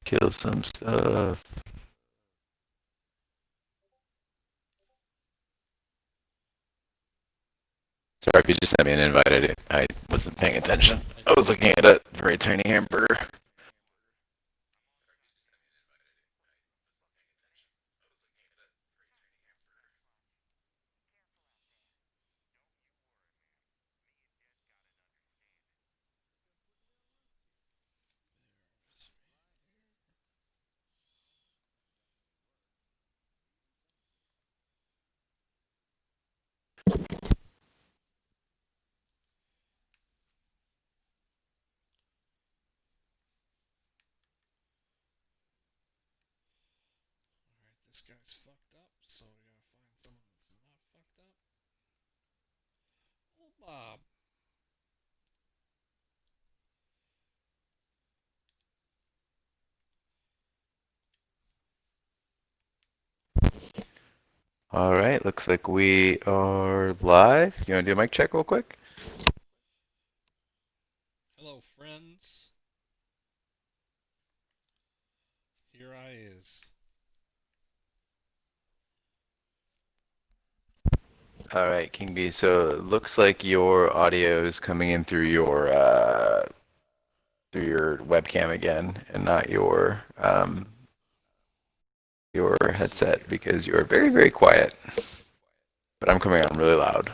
Kill some stuff. Sorry if you just sent me an invite. I wasn't paying attention. I was looking at a very tiny hamburger. This guy's fucked up, so we gotta find someone that's not fucked up. Oh, Bob. All right, looks like we are live. You want to do a mic check real quick? Hello, friends. Here I is. All right, King B. So it looks like your audio is coming in through your webcam again, and not your Let's see headset here. because you are very, very quiet. But I'm coming on really loud.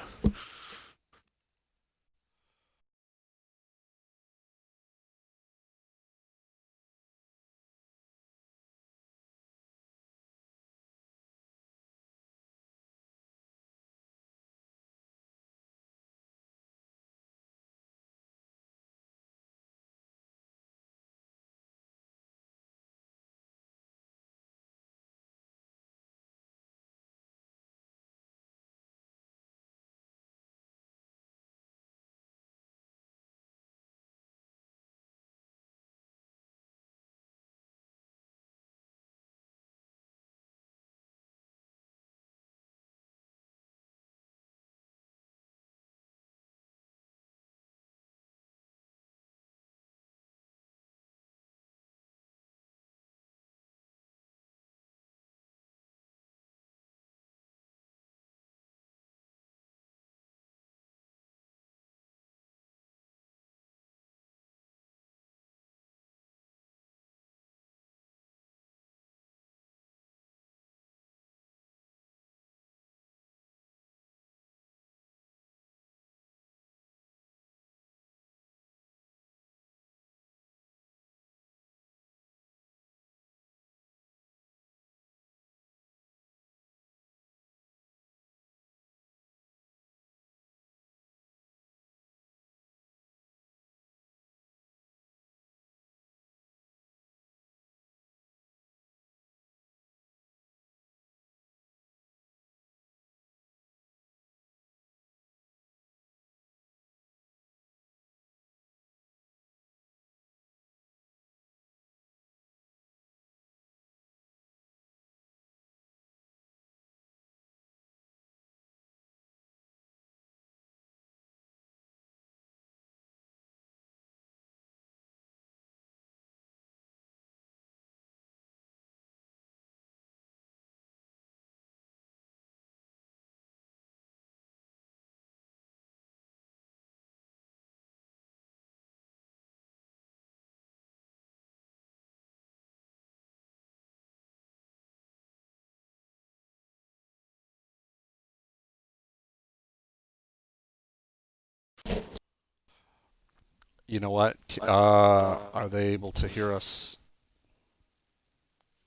You know what? Are they able to hear us?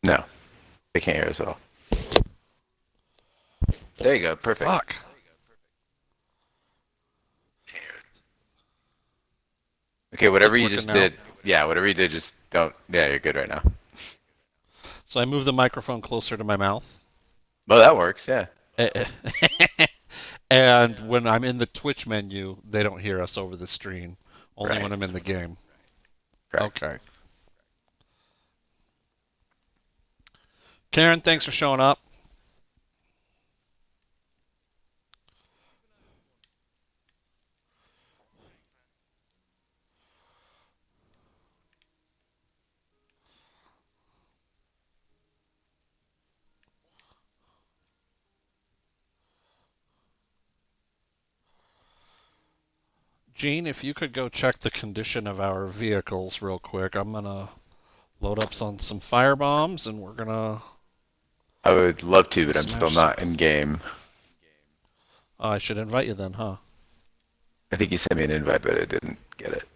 No, they can't hear us at all. There you go. Perfect. Fuck. Okay, whatever It's you working just now. did. Yeah, whatever you did, just don't. Yeah, you're good right now. So I move the microphone closer to my mouth. Well, that works. Yeah. And when I'm in the Twitch menu, they don't hear us over the stream. Only Right. when I'm in the game. Correct. Okay. Karen, thanks for showing up. Gene, if you could go check the condition of our vehicles real quick, I'm gonna load up on some fire bombs, and we're gonna I would love to, but I'm still smash some. not in game. Oh, I should invite you then, huh? I think you sent me an invite, but I didn't get it.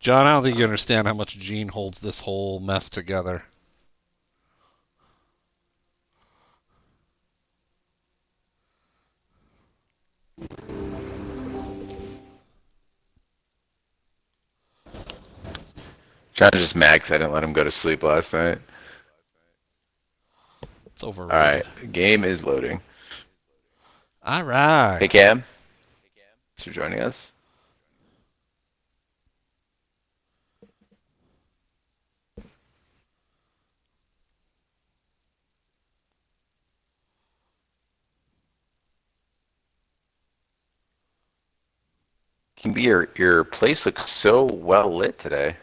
John, I don't think you understand how much Gene holds this whole mess together. John's just mad 'cause I didn't let him go to sleep last night. It's All right, overrated. the game is loading. All right. Hey Cam, thanks for joining us. Can be your place looks so well lit today.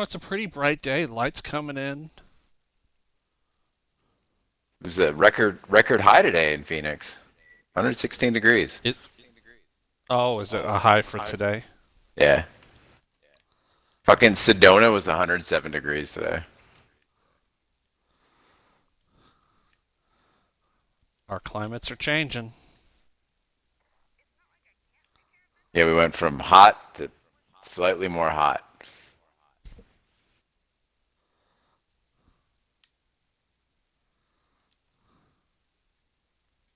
It's a pretty bright day. Lights coming in. It was a record high today in Phoenix, 116 degrees. Is it a high for today? Yeah, fucking Sedona was 107 degrees today. Our climates are changing. Yeah, we went from hot to slightly more hot.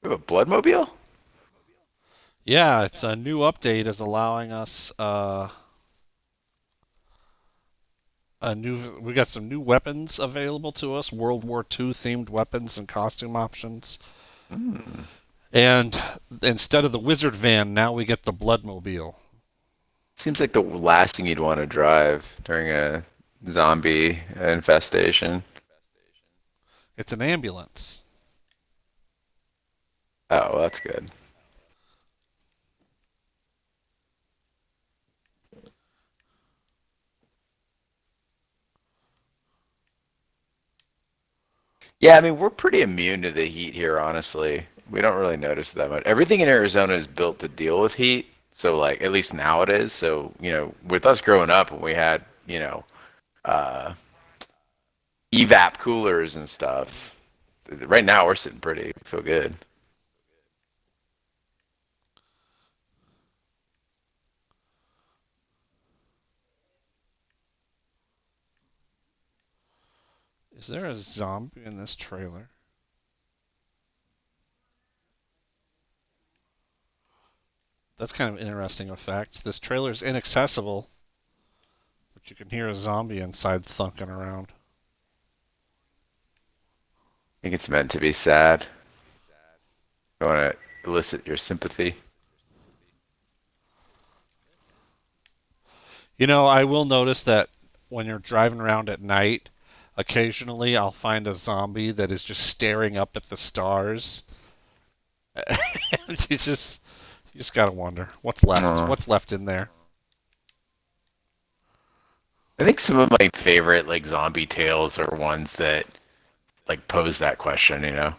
We have a bloodmobile? Yeah, it's a new update is allowing us a new. We got some new weapons available to us. World War II themed weapons and costume options. Mm. And instead of the wizard van, now we get the bloodmobile. Seems like the last thing you'd want to drive during a zombie infestation. It's an ambulance. Oh, well, that's good. Yeah, I mean, we're pretty immune to the heat here, honestly. We don't really notice it that much. Everything in Arizona is built to deal with heat. So, like, at least now it is. So, with us growing up when we had, uh, evap coolers and stuff, right now we're sitting pretty. We feel good. Is there a zombie in this trailer? That's kind of an interesting effect. This trailer is inaccessible, but you can hear a zombie inside thunking around. I think it's meant to be sad. I want to elicit your sympathy. I will notice that when you're driving around at night, occasionally I'll find a zombie that is just staring up at the stars. And you just gotta wonder what's left. Aw. What's left in there? I think some of my favorite like zombie tales are ones that like pose that question. I'm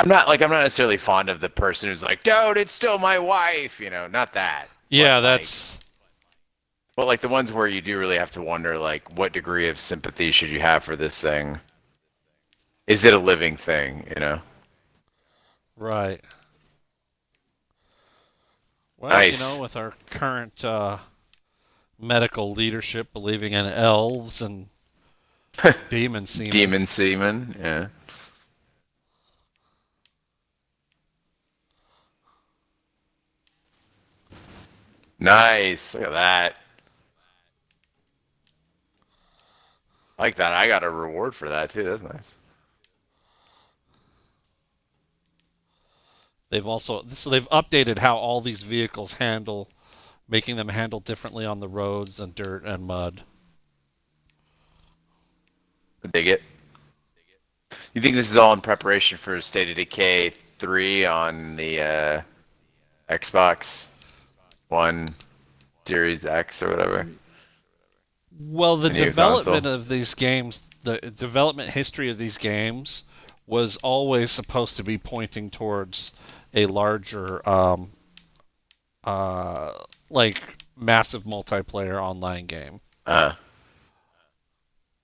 not necessarily fond of the person who's like, dude, it's still my wife, not that. Yeah, But like that's but like the ones where you do really have to wonder like what degree of sympathy should you have for this thing? Is it a living thing? right. Well, Nice. with our current medical leadership believing in elves and demon semen. Demon semen, yeah. Nice. Look at that. I like that. I got a reward for that too. That's nice. they've updated how all these vehicles handle, making them handle differently on the roads and dirt and mud. Dig it. You think this is all in preparation for State of Decay 3 on the Xbox One Series X or whatever? Well, the The new console? development of these games, the development history of these games was always supposed to be pointing towards a larger, uh, like massive multiplayer online game. Uh,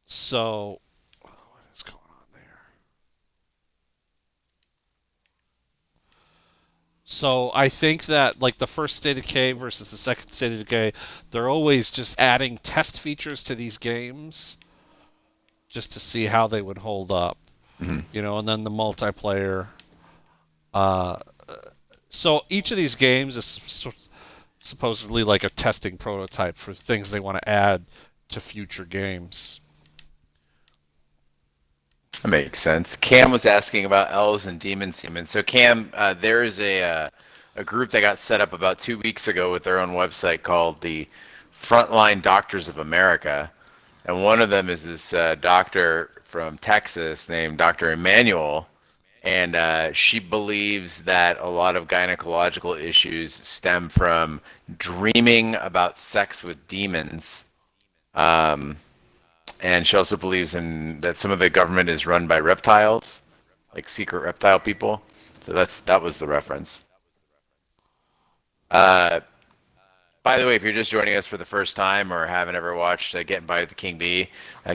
So, what is going on there? So I think that like the first State of Decay versus the second State of Decay, they're always just adding test features to these games just to see how they would hold up, mhm. and then the multiplayer. Uh, so each of these games is supposedly like a testing prototype for things they want to add to future games. That makes sense. Cam was asking about elves and demons humans. So Cam, there is a group that got set up about 2 weeks ago with their own website called the Frontline Doctors of America, and one of them is this doctor from Texas named Dr. Emmanuel, and she believes that a lot of gynecological issues stem from dreaming about sex with demons. Um, and she also believes in that some of the government is run by reptiles, like secret reptile people. So that was the reference. Uh, by the way, if you're just joining us for the first time or haven't ever watched Getting By with the King Bee,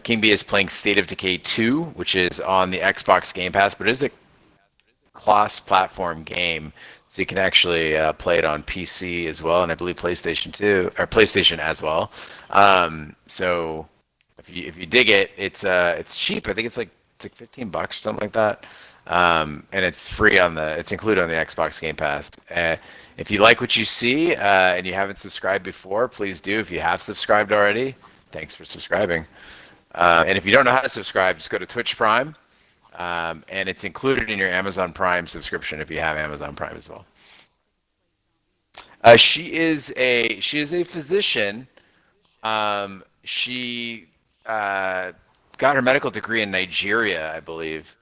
King Bee is playing State of Decay 2, which is on the Xbox Game Pass, but it is a cross-platform game, so you can actually play it on PC as well, and I believe PlayStation 2 or PlayStation as well. So if you dig it, it's cheap. I think it's like $15 or something like that. And it's included on the Xbox Game Pass. If you like what you see and you haven't subscribed before, please do. If you have subscribed already, thanks for subscribing. And if you don't know how to subscribe, just go to Twitch Prime, and it's included in your Amazon Prime subscription if you have Amazon Prime as well. She is a physician. She got her medical degree in Nigeria, I believe.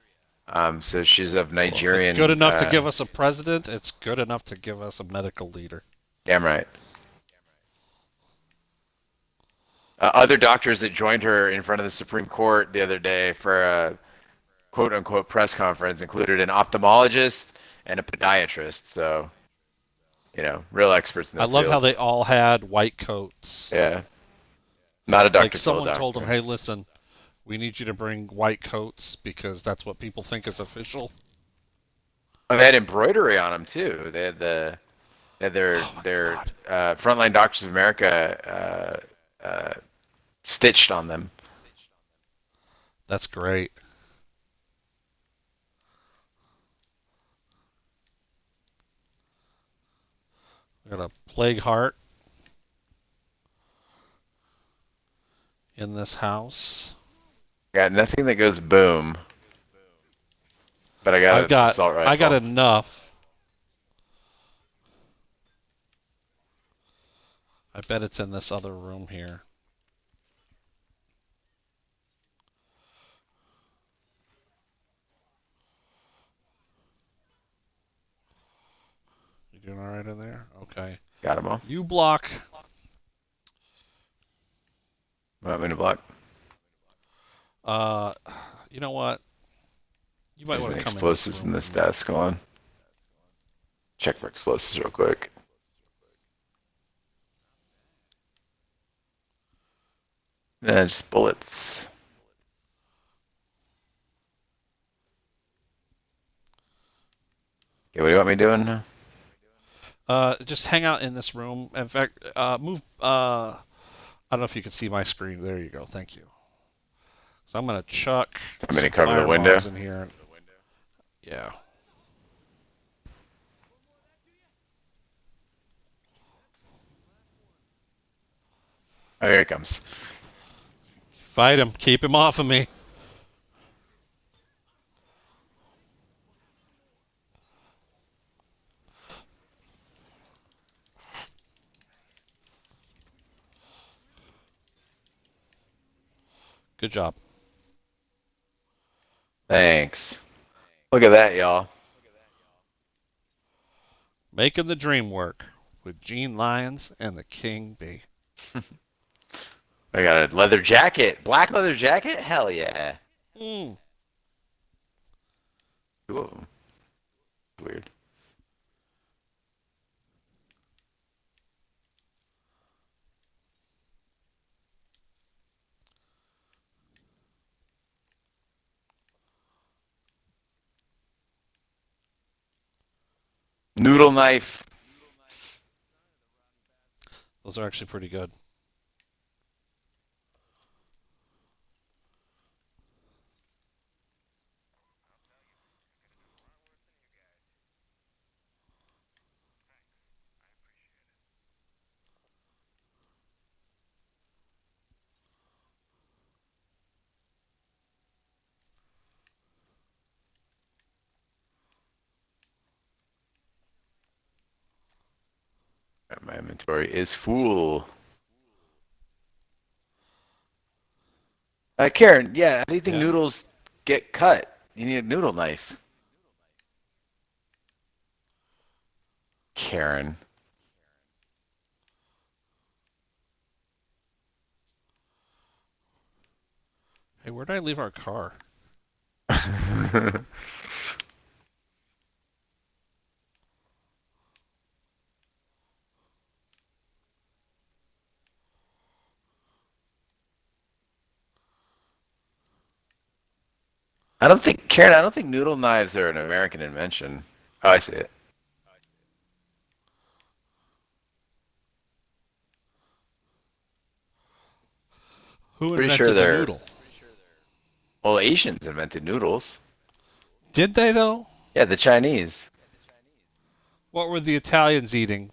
So she's of Well, if it's good Nigerian. enough to give us a president, it's good enough to give us a medical leader. Damn right. Other doctors that joined her in front of the Supreme Court the other day for a quote unquote press conference included an ophthalmologist and a podiatrist. So, real experts in I their love how fields. they all had white coats. Yeah. Not a Like Dr. Phil someone told them, doctor. "Hey, listen, we need you to bring white coats because that's what people think is official." And they had embroidery on them too. They had their Oh my their god, Frontline Doctors of America stitched on them. that's great. We got a plague heart in this house. Got nothing that goes boom, but I got I've an got assault I got rifle. enough. I bet it's in this other room here. You doing all right in there? Okay. Got them all. You block. Want me to block? Uh, you know what? You might There's want any to come in this explosives room in with this me. desk. Hold on. Check for explosives real quick. Just bullets. Okay, what do you want me doing now? Just hang out in this room. In fact, move. I don't know if you can see my screen. There you go. Thank you. So I'm gonna chuck I'm gonna some cover the window. firebombs in here. Yeah. Oh, here it comes. Fight him. Keep him off of me. Good job. Thanks. Look at that, y'all. Making the dream work with Gene Lyons and the King Bee. I got a leather jacket. Black leather jacket? Hell yeah. Mm. Two of them. Weird. Noodle knife. Those are actually pretty good. My inventory is full. Karen, yeah, how do you think Yeah. noodles get cut? You need a noodle knife. Karen. Hey, where did I leave our car? Karen, I don't think noodle knives are an American invention. Oh, I see it. Who Pretty sure invented the they're, noodle? well, Asians invented noodles. Did they, though? Yeah, the Chinese. What were the Italians eating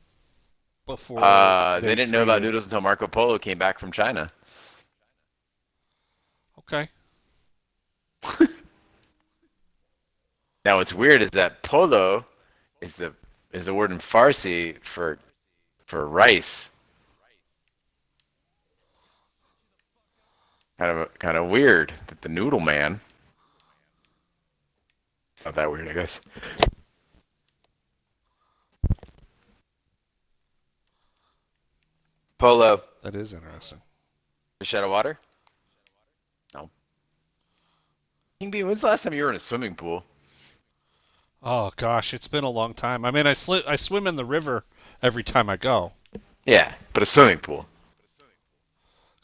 before They they didn't know about traded? noodles until Marco Polo came back from China. Okay. Now, what's weird is that polo is the word in Farsi for rice. Kind of weird that the noodle man. It's not that weird, I guess. Polo. That is interesting. Fish out of water? No. King Bee, when's the last time you were in a swimming pool? Oh gosh, it's been a long time. I mean, I swim in the river every time I go. Yeah, but a swimming pool.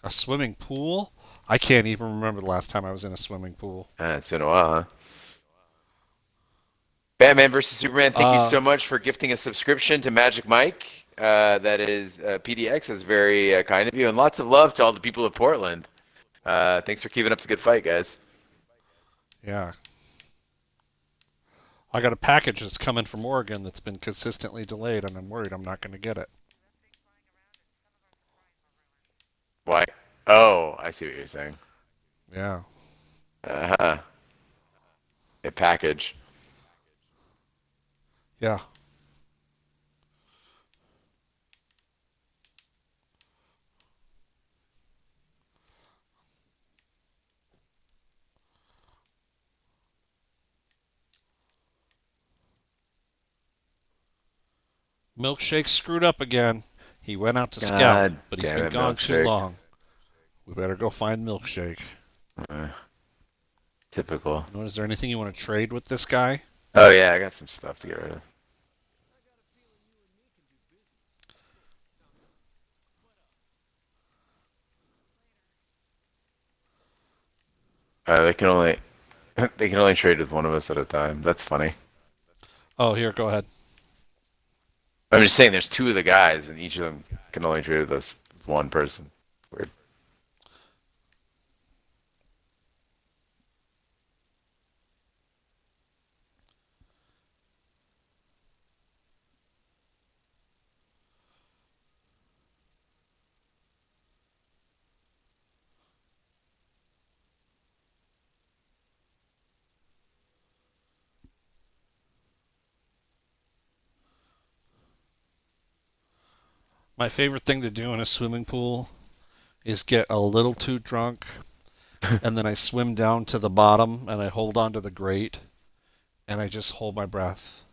A swimming pool? I can't even remember the last time I was in a swimming pool. It's been a while, huh? Batman versus Superman, thank you Uh, so much for gifting a subscription to Magic Mike. That is PDX is very kind of you, and lots of love to all the people of Portland. Thanks for keeping up the good fight, guys. yeah. I got a package that's coming from Oregon that's been consistently delayed, and I'm worried I'm not going to get it. Why? Oh, I see what you're saying. Yeah. Uh-huh. A package. Yeah. Milkshake screwed up again. He went out to scout, God but he's damn been it, gone too milkshake. long. We better go find Milkshake. Uh, Typical. You know, is there anything you want to trade with this guy? Oh yeah, I got some stuff to get rid of. They can only they can only trade with one of us at a time. That's funny. Oh, here, go ahead. I'm just saying, there's two of the guys, and each of them can only trade with us with one person. Weird. My favorite thing to do in a swimming pool is get a little too drunk and then I swim down to the bottom and I hold onto the grate and I just hold my breath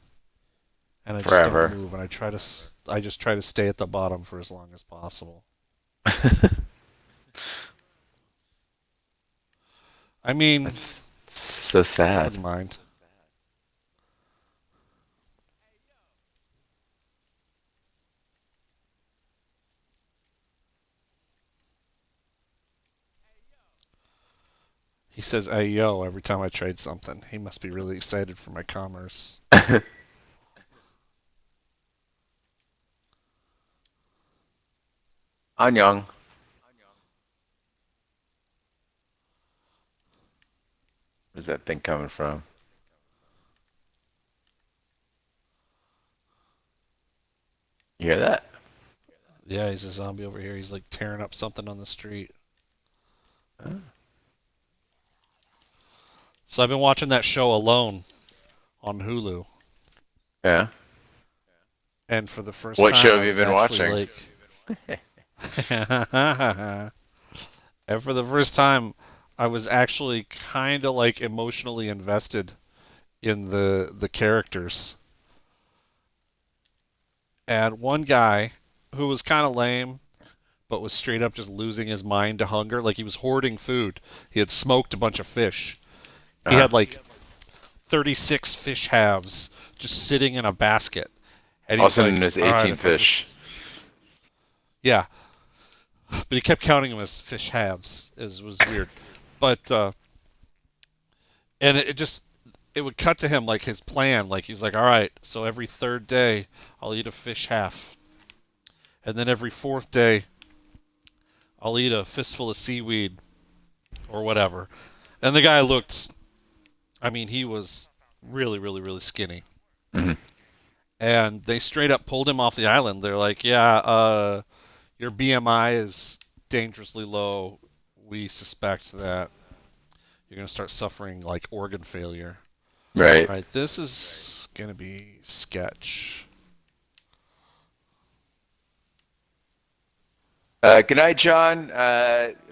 and I just don't Forever. move and I just try to stay at the bottom for as long as possible. I mean, That's so I sad. wouldn't mind. He says "Hey yo" every time I trade something. He must be really excited for my commerce. Anyang. Where's that thing coming from? You hear that? Yeah, he's a zombie over here. He's like tearing up something on the street. Huh? So I've been watching that show Alone on Hulu, Yeah. and for the first What time show I have you was been actually watching? like and for the first time I was actually kind of like emotionally invested in the characters. And one guy who was kind of lame but was straight up just losing his mind to hunger, like he was hoarding food. He had smoked a bunch of fish. He Uh-huh. had like 36 fish halves just sitting in a basket. And he was Also like, known as "All right, 18 if I fish. just yeah." But he kept counting them as fish halves. It was weird. But and it just it would cut to him like his plan. Like he's like, "All right, so every third day I'll eat a fish half, and then every fourth day I'll eat a fistful of seaweed or whatever." And the guy looked. I mean, he was really, really, really skinny. Hmm. And they straight up pulled him off the island. They're like, "Yeah, your BMI is dangerously low. We suspect that you're going to start suffering like organ failure." Right. All right, this is going to be sketch. Good night, John.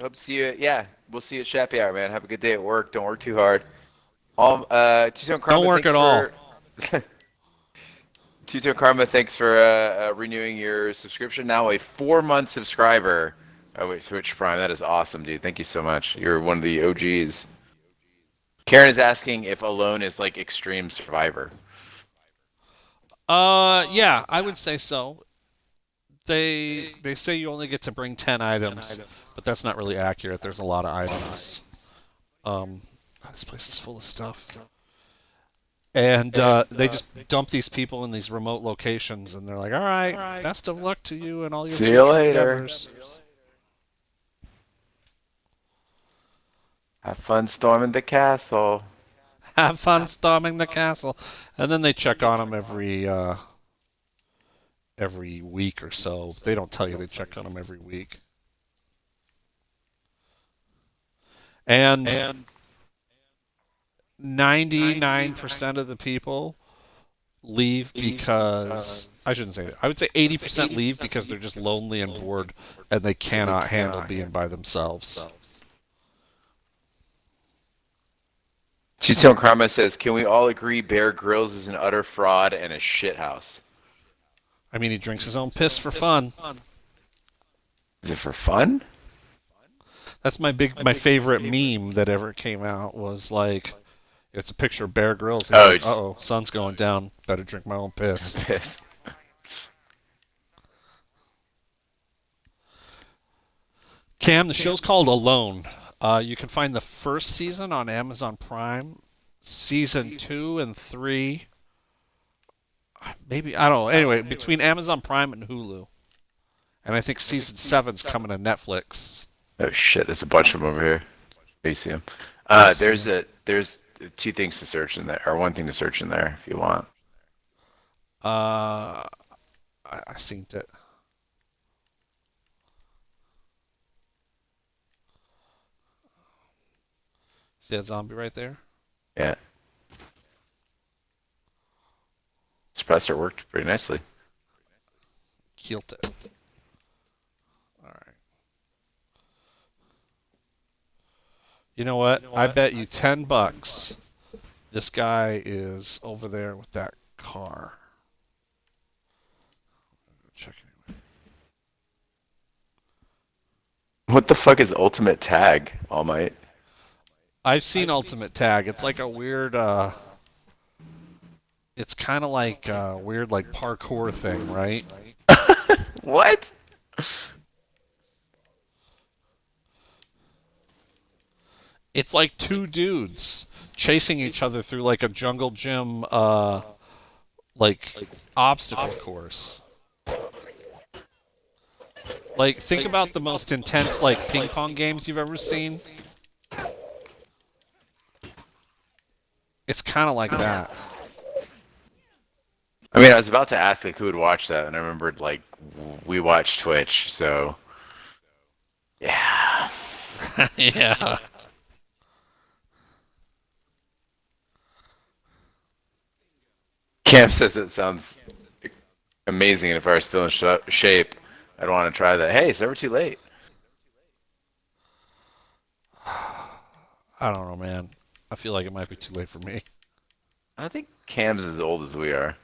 Hope to see you. Yeah, we'll see you at Shappy Hour, man. Have a good day at work. Don't work too hard. Two-Tone Don't Karma, work thanks at all. for Two-Tone Karma, thanks for renewing your subscription. Now a 4-month subscriber with Twitch Prime. That is awesome, dude. Thank you so much. You're one of the OGs. Karen is asking if Alone is like Extreme Survivor. Yeah, I would say so. They say you only get to bring 10 items, but that's not really accurate. There's a lot of items. Um, this place is full of stuff. And they just dump these people in these remote locations, and they're like, "All right, best of luck to you and all your See you future later. endeavors. Have fun storming the castle. Have fun storming the castle." And then they check on them every week or so. They don't tell you they check on them every week. And 99% of the people leave because I shouldn't say that. I would say 80% leave because they're just lonely and bored and they cannot handle being by themselves. Two-Tone Karma says, can we all agree Bear Grylls is an utter fraud and a shithouse? I mean, he drinks his own piss for fun. Is it for fun? That's my favorite meme that ever came out was like it's a picture of Bear Grylls. He's Oh, like, just "Uh-oh, sun's going down. Better drink my own piss." piss. Cam, the show's called Alone. You can find the first season on Amazon Prime. Season 2 and 3, maybe I don't know. Anyway, between Amazon Prime and Hulu, and I think season 7's coming to Netflix. Oh shit, there's a bunch of them over here. You see them? I see him. There's two things to search in there, or one thing to search in there if you want. Uh, I seen it. See that zombie right there? Yeah, suppressor worked pretty nicely. Killed it. All right. You know what? I bet you $10 this guy is over there with that car. Check anyway. What the fuck is Ultimate Tag, All Might? I've seen Ultimate Tag. It's like a weird it's kind of like a weird like parkour thing, right? What? It's like two dudes chasing each other through like a jungle gym like obstacle course. Like think about the most intense like ping pong games you've ever seen. It's kind of like that. I mean, I was about to ask like who would watch that, and I remembered like we watch Twitch, so yeah. Yeah. Cam says it sounds amazing, and if I were still in shape, I'd want to try that. Hey, it's never too late. I don't know, man. I feel like it might be too late for me. I think Cam's as old as we are.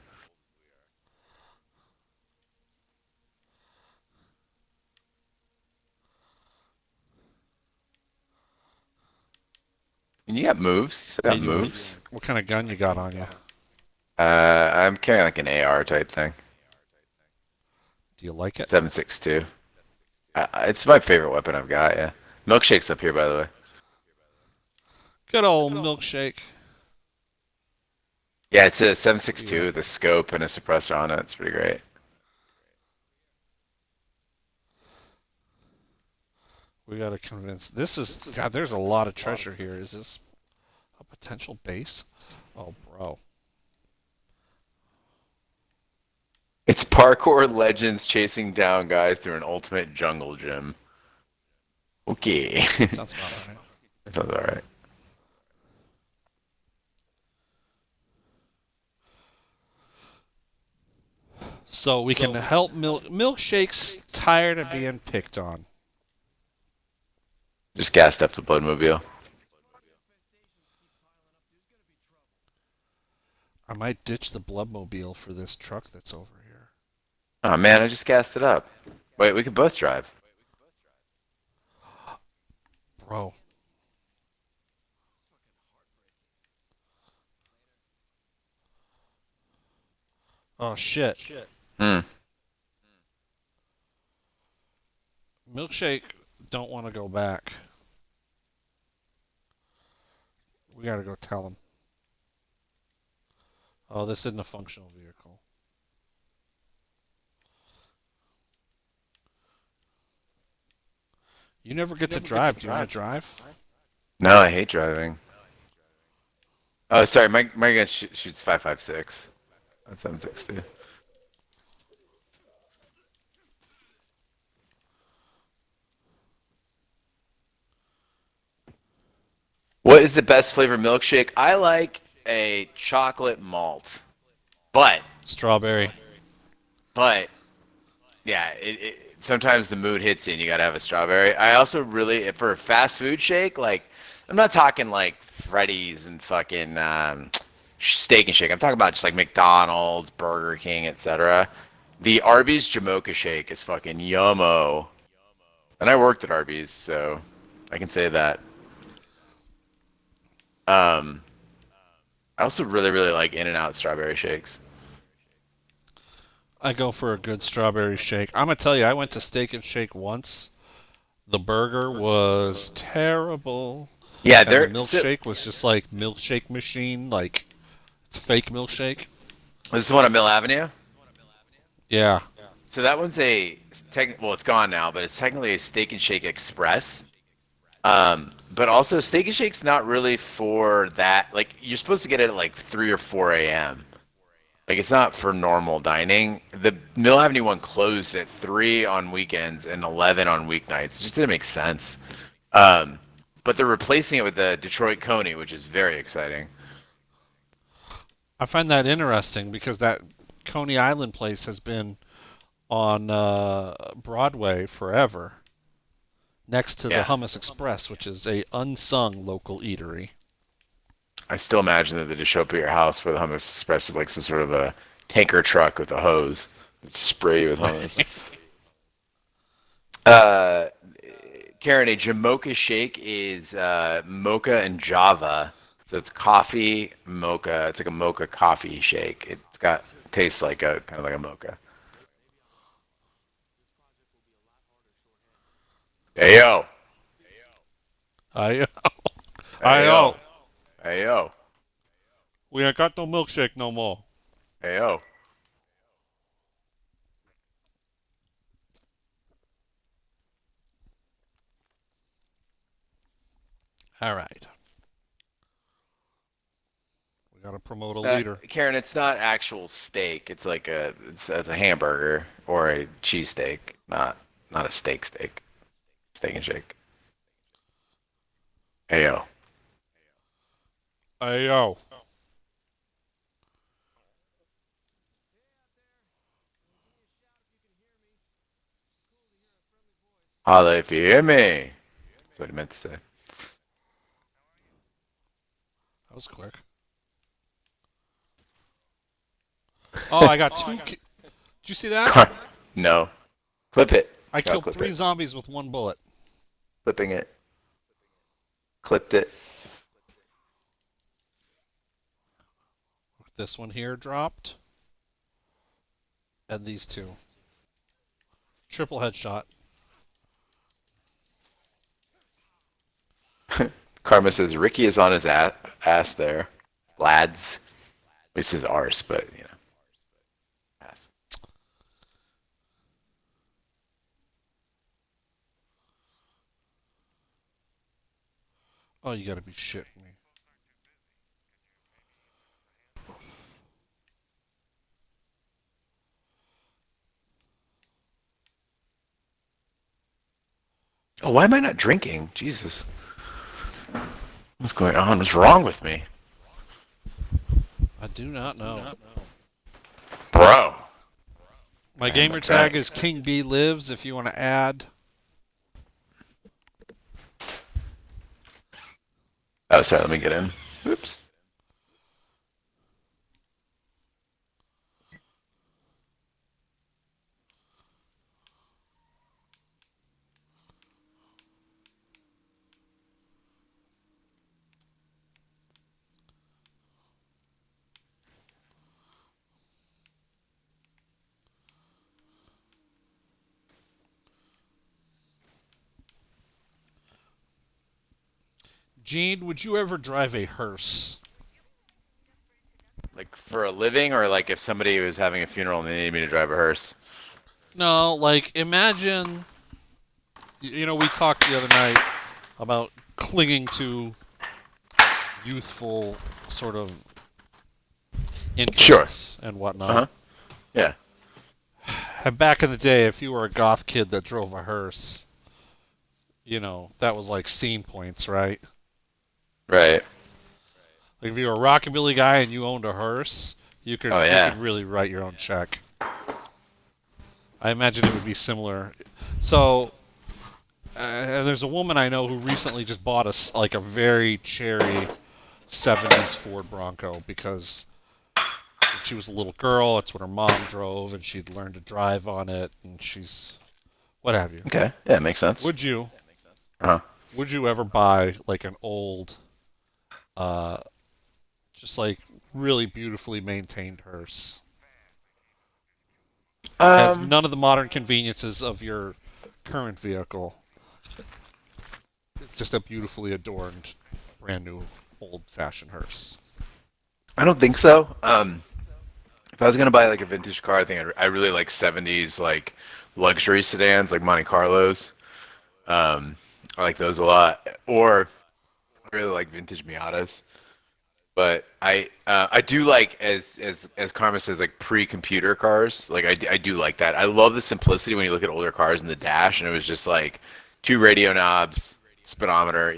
And you got moves. You still got Hey, moves. what kind of gun you got on you? I'm carrying like an AR type thing. Do you like it? 7.62. It's my favorite weapon I've got. Yeah. Milkshake's up here, by the way. Good old milkshake. Yeah, it's a 7.62 Yeah. with a scope and a suppressor on it. It's pretty great. We gotta convince. This is God. There's a lot of treasure here. Is this a potential base? Oh, bro. It's parkour legends chasing down guys through an ultimate jungle gym. Okay. Sounds about right. That sounds alright. So we can help milkshakes tired of being picked on. Just gassed up the Bloodmobile. I might ditch the bloodmobile for this truck that's over here. Oh man, I just gassed it up. Wait, we could both drive. Bro. Oh shit. Hmm. Milkshake don't want to go back. We gotta go tell him. Oh, this isn't a functional vehicle. You never get to drive. Do you want to drive? No, I hate driving. Oh, sorry, my gun shoots 5.56. That's 7.62. What is the best flavor milkshake? I like a chocolate malt, but Strawberry. but yeah, sometimes the mood hits you and you gotta have a strawberry. I also really for a fast food shake, like I'm not talking like Freddy's and fucking Steak and Shake. I'm talking about just like McDonald's, Burger King, etc. The Arby's Jamocha shake is fucking yummo. And I worked at Arby's, so I can say that. Um, I also really like In-N-Out strawberry shakes. I go for a good strawberry shake. I'm gonna tell you, I went to Steak and Shake once. The burger was terrible, Yeah, and the they're so, milkshake was just like milkshake machine, like it's fake milkshake. this is the one on Mill Avenue. Yeah, So that one's well, it's gone now, but it's technically a Steak and Shake Express. But also Steak and Shake's not really for that. Like you're supposed to get it at like 3 or 4 a.m. Like it's not for normal dining. The Mill Avenue one closed at 3 on weekends and 11 on weeknights. It just didn't make sense. Um, but they're replacing it with the Detroit Coney, which is very exciting. I find that interesting because that Coney Island place has been on Broadway forever. next to the Yeah. Hummus Express, which is a unsung local eatery. I still imagine that they just show up at your house for the hummus express with like some sort of a tanker truck with a hose. Spray you with hummus. Right. Uh, Karen, a Jamocha shake is mocha and Java. So it's coffee, mocha. It's like a mocha coffee shake. It's got tastes like a kind of like a mocha. Hey yo, I hey I yo, oh, hey yo, we ain't got no milkshake no more. hey yo. All right, we got to promote a leader. Karen, it's not actual steak. It's a hamburger or a cheesesteak, not a steak. Steak and shake. Hey yo. Ayo. Holla if you hear me. That's what he meant to say. That was quick. Oh, I got two. Did you see that? No. Clip it. I Gotta killed clip three it. zombies with one bullet. Clipping it. Clipped it. This one here dropped, and these two. Triple headshot. Karma says Ricky is on his ass there. Lads. Which is arse, but you know. Ass. Oh, you gotta be shitting me. Oh, why am I not drinking? Jesus. What's going on? What's wrong with me? I do not know. Bro. My I'm gamer not tag trying. is King B Lives if you want to add. Oh, sorry, let me get in. Oops. Gene, would you ever drive a hearse? Like for a living, or like if somebody was having a funeral and they needed me to drive a hearse? No, like imagine. You know, we talked the other night about clinging to youthful sort of Sure. interests and Uh whatnot. huh. Yeah. And back in the day, if you were a goth kid that drove a hearse, that was like scene points, right? Right. Like if you were a rockabilly guy and you owned a hearse, you could Oh you could yeah. really write your own check. I imagine it would be similar. So, and there's a woman I know who recently just bought like a very cherry '70s Ford Bronco because when she was a little girl, it's what her mom drove, and she'd learned to drive on it, and she's what have you. Okay. Yeah, makes sense. Would you Uh would you ever buy like an old, uh, just like really beautifully maintained hearse? huh. Has none of the modern conveniences of your current vehicle. It's just a beautifully adorned, brand new, old-fashioned hearse. I don't think so. If I was gonna buy like a vintage car, I think I really like '70s like luxury sedans, like Monte Carlos. I like those a lot. Or I really like vintage Miatas. But I do like as Karma says like pre-computer cars. Like I do like that. I love the simplicity when you look at older cars in the dash, and it was just like two radio knobs, speedometer,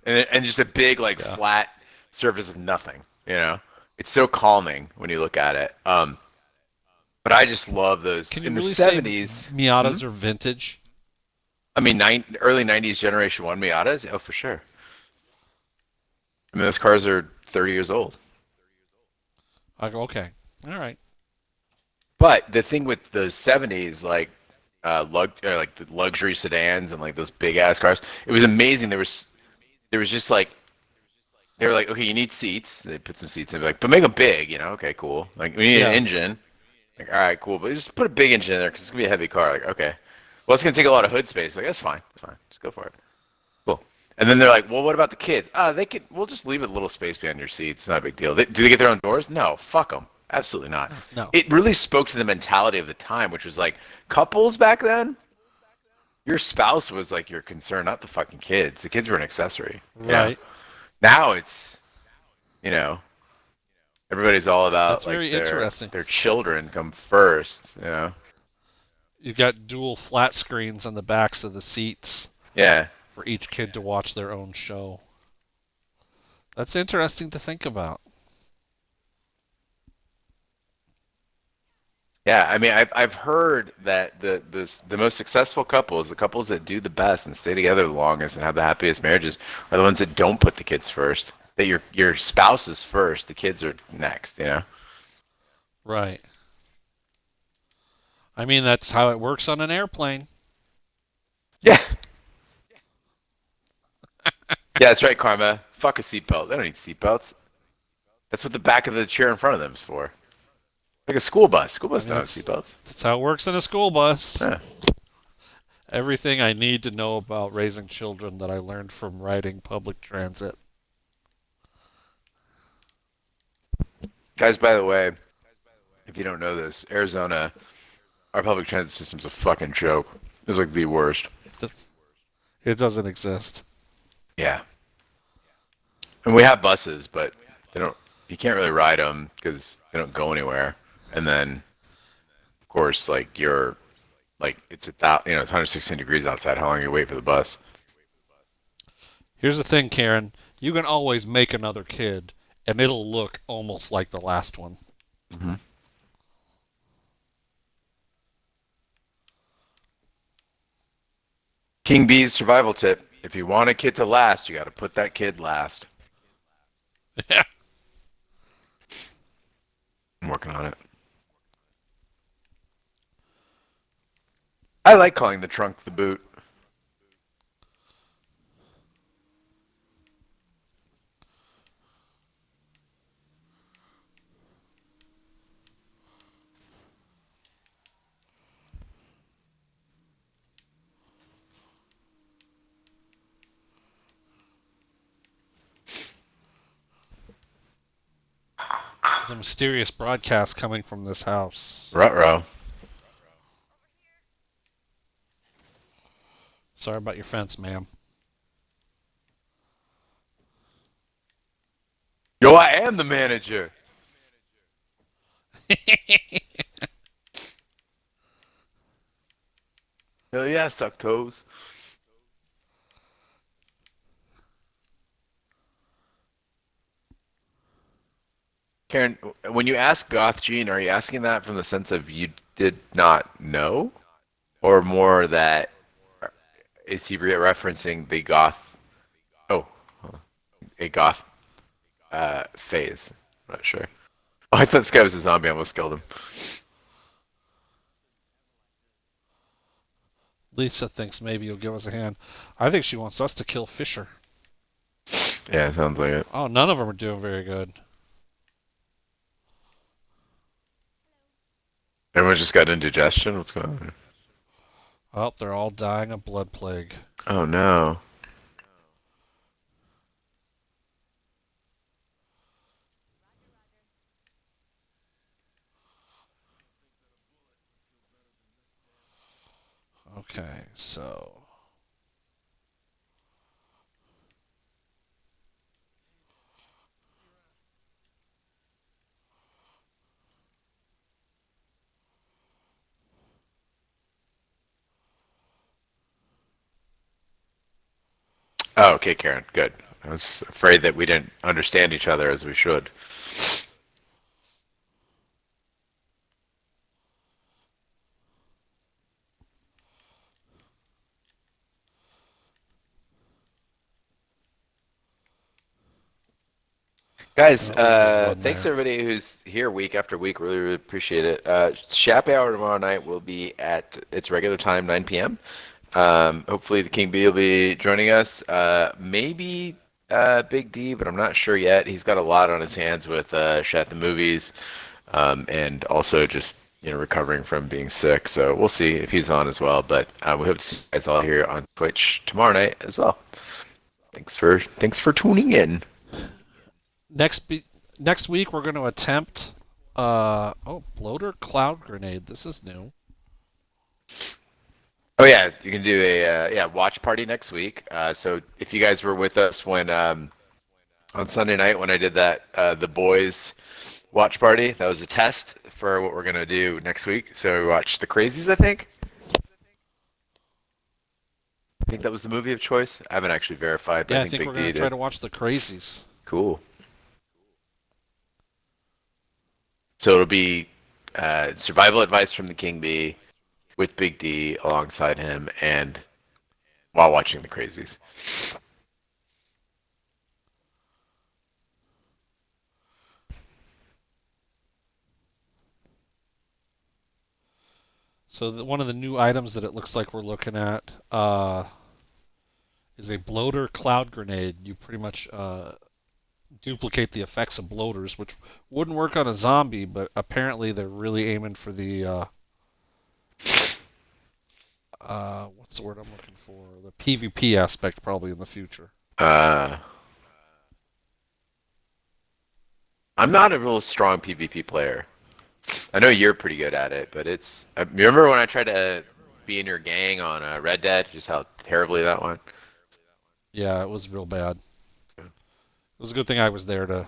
and just a big like Yeah. flat surface of nothing. It's so calming when you look at it. But I just love those Can you in the really say '70s. Hmm? Miatas are vintage? I mean, early '90s Generation One Miatas. Oh, for sure. I mean, those cars are 30 years old. I go, okay, all right, But the thing with the '70s, like like the luxury sedans and like those big ass cars, it was amazing. There was just like they were like, okay, you need seats. They put some seats in, like, but make them big. Okay, cool. Like we need an yeah, engine. Like, all right, cool, but just put a big engine in there because it's gonna be a heavy car. Like, okay, well, it's gonna take a lot of hood space. Like, that's fine. That's fine. Just go for it. Cool. And then they're like, well, what about the kids? They could. We'll just leave a little space behind your seats. It's not a big deal. Do they get their own doors? No. Fuck them. Absolutely not. no, It really spoke to the mentality of the time, which was like couples back then. Your spouse was like your concern, not the fucking kids. The kids were an accessory. right. Now it's you know everybody's all about That's like very their interesting. their children come first. You got dual flat screens on the backs of the seats Yeah. for each kid to watch their own show. That's interesting to think about. Yeah, I mean, I've heard that the most successful couples, the couples that do the best and stay together the longest and have the happiest marriages, are the ones that don't put the kids first. That your spouse is first, the kids are next. Right. I mean, that's how it works on an airplane. Yeah, yeah, that's right, Karma. Fuck a seatbelt. They don't need seatbelts. That's what the back of the chair in front of them is for. Like a school bus. School I bus mean, don't have that's seatbelts. that's how it works in a school bus. Yeah. Everything I need to know about raising children that I learned from riding public transit. Guys, by the way, if you don't know this, Arizona, our public transit system's a fucking joke. It's like the worst. It doesn't exist. Yeah. And we have buses, but they don't. You can't really ride them because they don't go anywhere. And then, of course, like it's it's 116 degrees outside. How long you wait for the bus? Here's the thing, Karen. You can always make another kid, and it'll look almost like the last one. Hmm. King Bee's survival tip: if you want a kid to last, you got to put that kid last. Yeah. I'm working on it. I like calling the trunk the boot. There's a mysterious broadcast coming from this house. Ruh-roh. Sorry about your fence, ma'am. Yo, I am the manager. Hell yeah, suck toes. Karen, when you ask Goth Gene, are you asking that from the sense of you did not know? Or more that is he referencing the Goth? Oh, a Goth phase. I'm not sure. Oh, I thought this guy was a zombie. I almost killed him. Lisa thinks maybe you'll give us a hand. I think she wants us to kill Fisher. Yeah, sounds like it. Oh, none of them are doing very good. Everyone just got indigestion. What's going on? Oh, they're all dying of blood plague. Oh no. Okay, so Oh, okay, Karen. Good. I was afraid that we didn't understand each other as we should. Guys, We'll just run thanks there. everybody who's here week after week. Really, really appreciate it. Happy Hour tomorrow night will be at its regular time, 9 p.m. Hopefully the King Bee will be joining us. Maybe Big D, but I'm not sure yet. He's got a lot on his hands with Shat the movies, and also just recovering from being sick. So we'll see if he's on as well. But we hope to see you guys all here on Twitch tomorrow night as well. Thanks for tuning in. Next week we're going to attempt. Bloater cloud grenade. This is new. Oh yeah, you can do a watch party next week. So if you guys were with us when on Sunday night when I did that the boys watch party, that was a test for what we're gonna do next week. So we watched The Crazies, I think. I think that was the movie of choice. I haven't actually verified, but I Yeah, I think think we're Big going D to try did. to watch the Crazies. Cool. So it'll be survival advice from the King Bee with Big D alongside him and while watching The Crazies. So one of the new items that it looks like we're looking at is a bloater cloud grenade. You pretty much duplicate the effects of bloaters, which wouldn't work on a zombie, but apparently they're really aiming for the what's the word I'm looking for? The PvP aspect probably in the future. Uh, I'm not a real strong PvP player. I know you're pretty good at it, but it's. Remember when I tried to be in your gang on Red Dead? Just how terribly that went. Yeah, it was real bad. It was a good thing I was there to.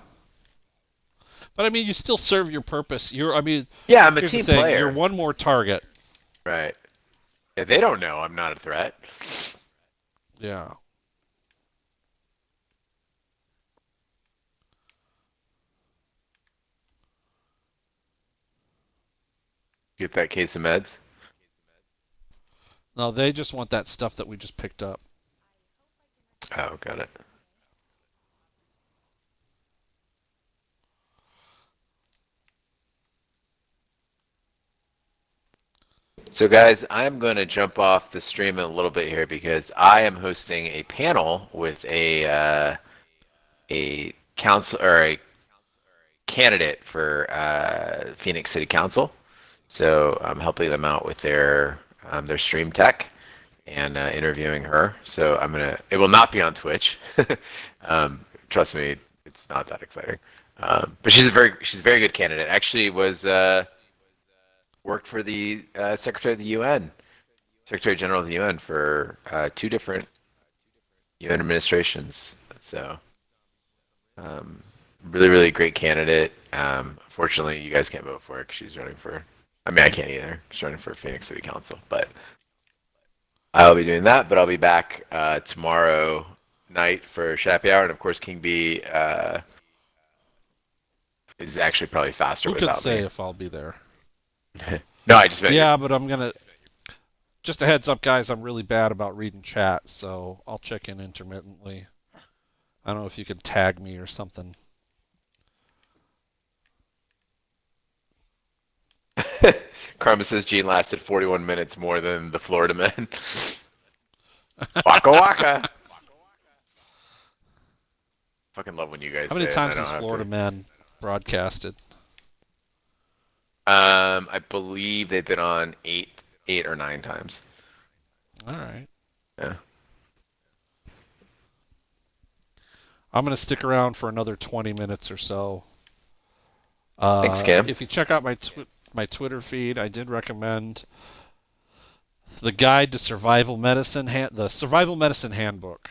But I mean, you still serve your purpose. I mean, Yeah, I'm a here's the team thing: you're player. one more target. Right. Yeah, they don't know I'm not a threat. Yeah. Get that case of meds. No, they just want that stuff that we just picked up. Oh, got it. So, guys, I'm going to jump off the stream in a little bit here because I am hosting a panel with a council or a candidate for Phoenix City Council. So I'm helping them out with their stream tech and interviewing her. So I'm gonna. It will not be on Twitch. Trust me, it's not that exciting. But she's a very good candidate. Actually, was worked for the Secretary of the UN, Secretary General of the UN for two different UN administrations. So um, really, really great candidate. Fortunately, you guys can't vote for her because she's running for. I mean, I can't either. She's running for Phoenix City Council, but I'll be doing that. But I'll be back tomorrow night for Happy Hour, and of course, King B is actually probably faster Who can without say me. if I'll be there? No, I just meant you're. Yeah, but I'm gonna. Just a heads up, guys. I'm really bad about reading chat, so I'll check in intermittently. I don't know if you can tag me or something. Karma says Gene lasted 41 minutes more than the Florida man. Waka waka. Fucking love when you guys How say many it and I times don't has have Florida to. Man broadcasted? I believe they've been on eight or nine times. All right. Yeah. I'm gonna stick around for another 20 minutes or so. Thanks, Cam. If you check out my Twitter feed, I did recommend the Guide to Survival Medicine, the Survival Medicine Handbook.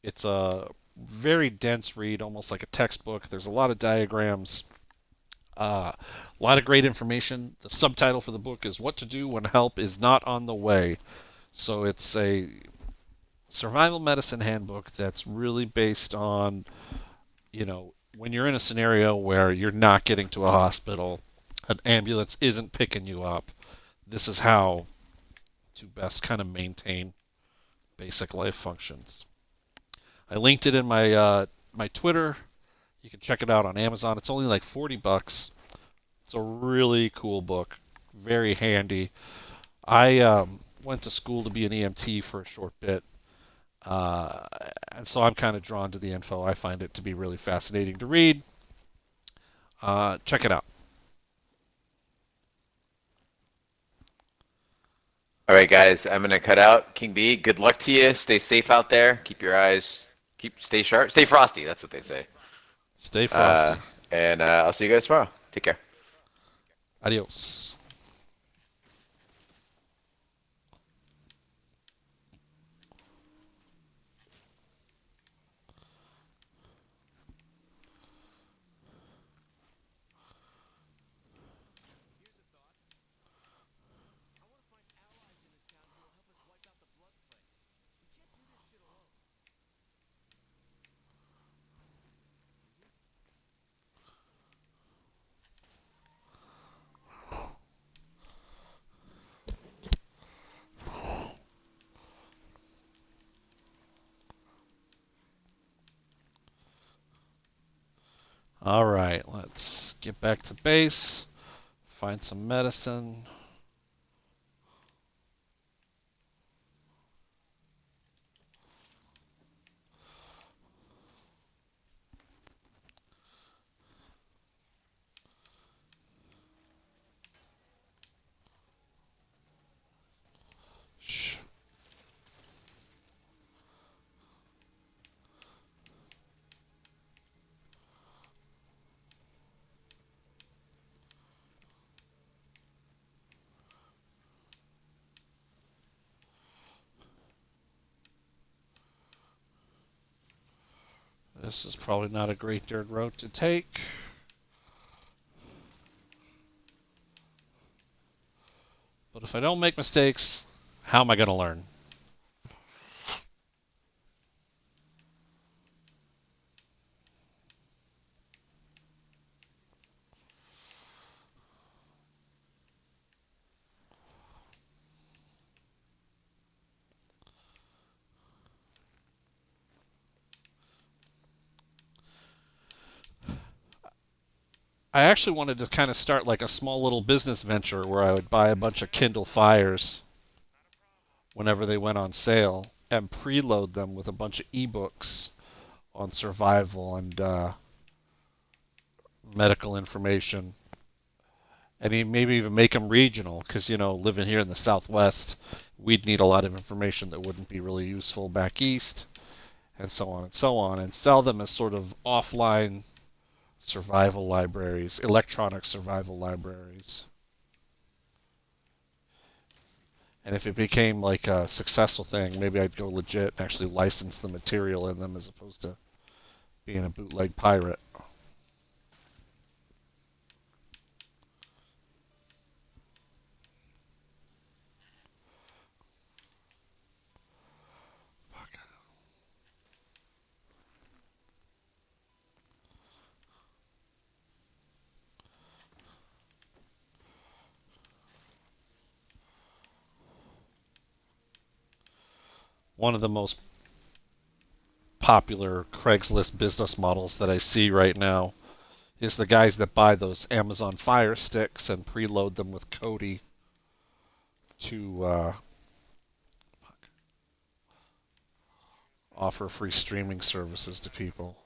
It's a very dense read, almost like a textbook. There's a lot of diagrams, a lot of great information. The subtitle for the book is "What to Do When Help Is Not on the Way." So it's a survival medicine handbook that's really based on, when you're in a scenario where you're not getting to a hospital, an ambulance isn't picking you up, this is how to best kind of maintain basic life functions. I linked it in my Twitter. You can check it out on Amazon. It's only like 40 bucks. It's a really cool book, very handy. I went to school to be an EMT for a short bit, uh, and so I'm kind of drawn to the info. I find it to be really fascinating to read. Check it out. All right, guys, I'm gonna cut out. King B, good luck to you. Stay safe out there. Keep your eyes, stay sharp, stay frosty. That's what they say. Stay Uh, frosty. and I'll see you guys tomorrow. Take care. Adios. All right, let's get back to base. Find some medicine. Shh. This is probably not a great dirt road to take. But if I don't make mistakes, how am I going to learn? I actually wanted to kind of start like a small little business venture where I would buy a bunch of Kindle Fires whenever they went on sale and preload them with a bunch of ebooks on survival and medical information, and maybe even make them regional. Because living here in the Southwest, we'd need a lot of information that wouldn't be really useful back east, and so on and so on, and sell them as sort of offline survival libraries, electronic survival libraries. And if it became like a successful thing, maybe I'd go legit and actually license the material in them as opposed to being a bootleg pirate. One of the most popular Craigslist business models that I see right now is the guys that buy those Amazon Fire Sticks and preload them with Kodi to offer free streaming services to people.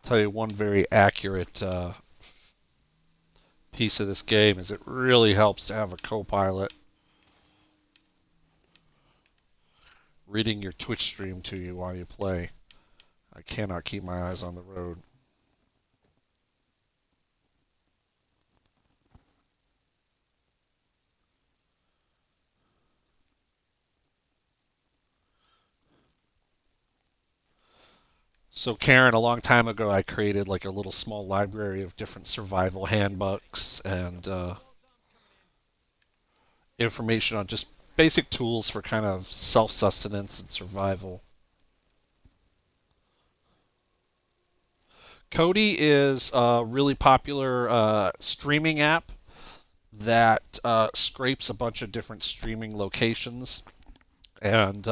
I'll tell you one very accurate piece of this game is it really helps to have a co-pilot reading your Twitch stream to you while you play. I cannot keep my eyes on the road. So, Karen, a long time ago, I created like a little small library of different survival handbooks and information on just basic tools for kind of self sustenance and survival. Kodi is a really popular streaming app that scrapes a bunch of different streaming locations, and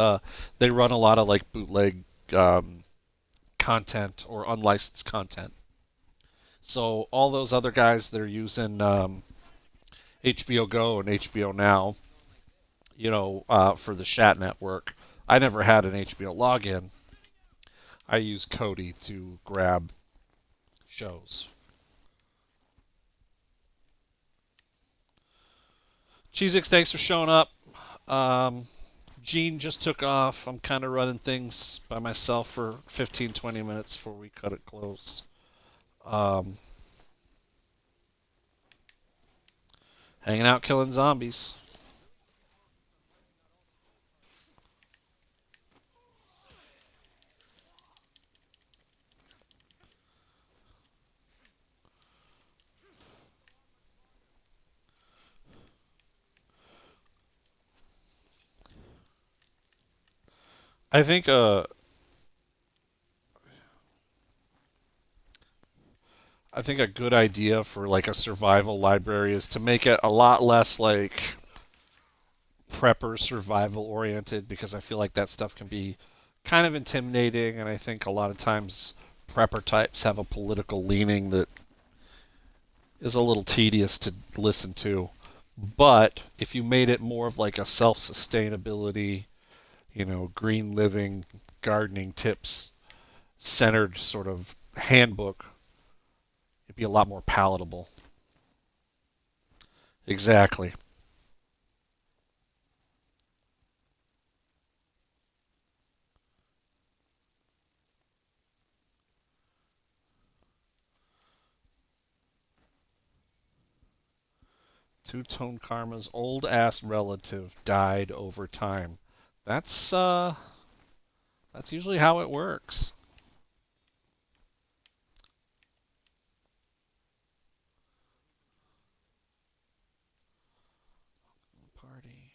they run a lot of like bootleg um, content or unlicensed content. So all those other guys that are using HBO Go and HBO Now, for the Shat Network, I never had an HBO login. I use Kodi to grab shows. Cheezix, thanks for showing up. Um, Gene just took off. I'm kind of running things by myself for 15, 20 minutes before we cut it close. Um, Hanging out, killing zombies. I think uh, I think a good idea for like a survival library is to make it a lot less like prepper survival oriented, because I feel like that stuff can be kind of intimidating, and I think a lot of times prepper types have a political leaning that is a little tedious to listen to. But if you made it more of like a self sustainability, green living, gardening tips centered sort of handbook, it'd be a lot more palatable. Exactly. Two Tone Karma's old ass relative died over time. That's uh that's usually how it works. Party.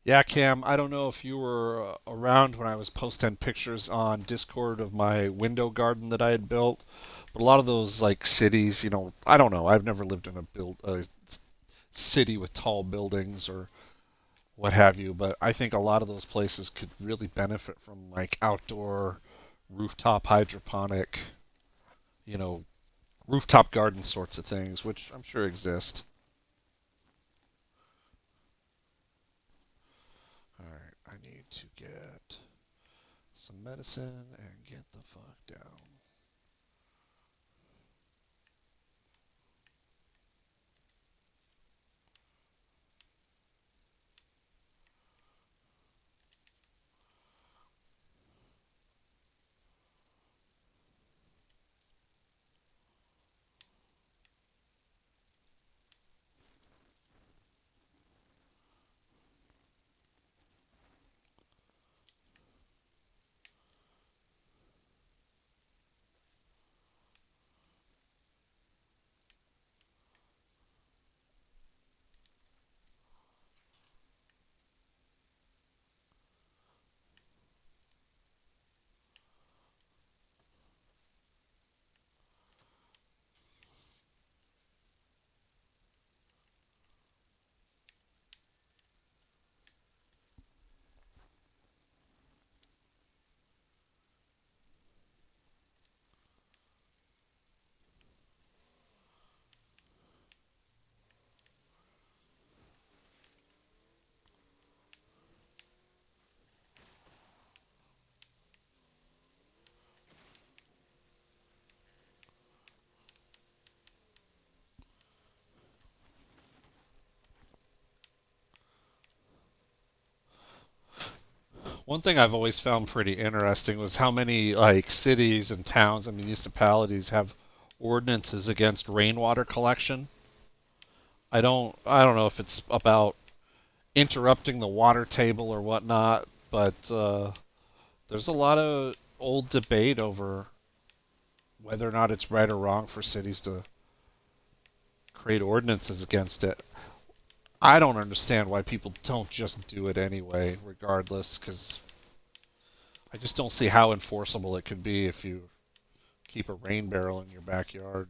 Yeah, Cam, I don't know if you were around when I was posting pictures on Discord of my window garden that I had built, but a lot of those like cities, I don't know. I've never lived in a city with tall buildings or what have you, but I think a lot of those places could really benefit from like outdoor rooftop hydroponic, you know, rooftop garden sorts of things, which I'm sure exist. All right, I need to get some medicine and get the fuck down. One thing I've always found pretty interesting was how many like cities and towns and municipalities have ordinances against rainwater collection. I don't know if it's about interrupting the water table or whatnot, but there's a lot of old debate over whether or not it's right or wrong for cities to create ordinances against it. I don't understand why people don't just do it anyway, regardless, because I just don't see how enforceable it could be if you keep a rain barrel in your backyard.